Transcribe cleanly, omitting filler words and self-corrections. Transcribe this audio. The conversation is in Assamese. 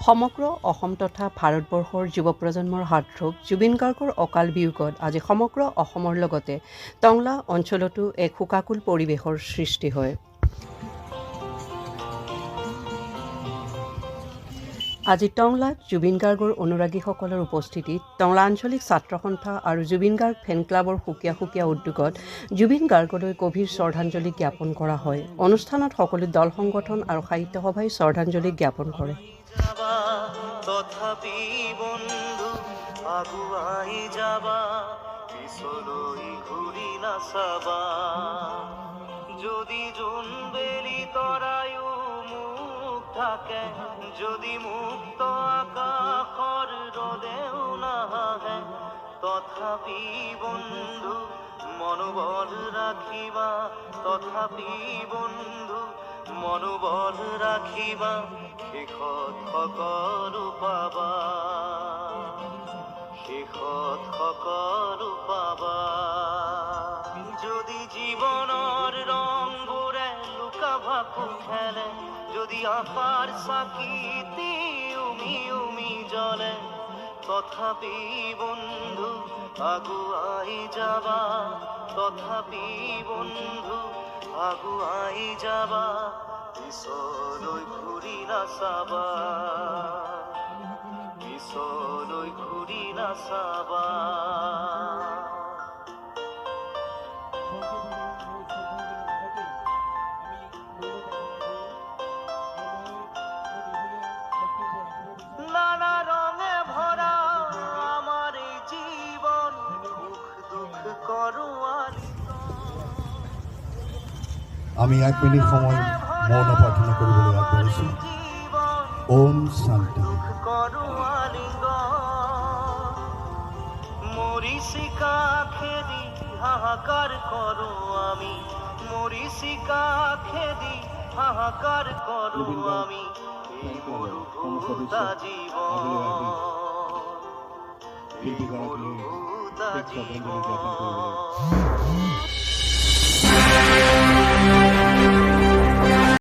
সমগ্ৰ অসম তথা ভাৰতবৰ্ষৰ যুৱ প্ৰজন্মৰ হাৰ্টথ্ৰব জুবিন গাৰ্গৰ অকাল বিয়োগত আজি সমগ্ৰ অসমৰ লগতে টংলা অঞ্চলতো এক শোকাকুল পৰিৱেশৰ সৃষ্টি হয়। আজি টংলাত জুবিন গাৰ্গৰ অনুৰাগীসকলৰ উপস্থিতিত টংলা আঞ্চলিক ছাত্ৰ সন্থা আৰু জুবিন গাৰ্গ ফেন ক্লাবৰ সুকীয়া উদ্যোগত জুবিন গাৰ্গলৈ গভীৰ শ্ৰদ্ধাঞ্জলি জ্ঞাপন কৰা হয়। অনুষ্ঠানত সকলো দল সংগঠন আৰু সাহিত্য সভাই শ্ৰদ্ধাঞ্জলি জ্ঞাপন কৰে। তথাপি বন্ধু আগুৱাই যাবা, পিছলৈ ঘূৰি নাচাবা। যদি জোনবেলি তৰায়ো মুখ থাকে, যদি মুক্ত আকাশৰ ৰদেও নাহে, তথাপি বন্ধু মনোবল ৰাখিবা, তথাপি বন্ধু মনোবল ৰাখিবা, শেষত সকলো পাবা, শেষত সকলো পাবা। যদি জীৱনৰ ৰংবোৰে লুকা ভাকু খেলে, যদি আশাৰ চাকিতি উমি উমি জ্বলে, তথাপি বন্ধু আগুৱাই যাবা, তথাপি বন্ধু আগুৱাই যাবা, পিছলৈ ঘূৰি নাচাবা, পিছলৈ ঘূৰি নাচাবা। নানা ৰঙে ভৰা আমাৰ এই জীবন, সুখ দুঃখ কৰোয়ালি। আমি 1 মিনিট সময় মৌন প্ৰাৰ্থনা কৰিবলৈ আগবাঢ়িছোঁ। ওম শান্তি। মরিচিকা খেদি হাহাকার করো আমি, মরিচিকা খেদি হাহাকার করো আমি, এই মরুভূতা জীবন, এই মরুভূতা জীবন।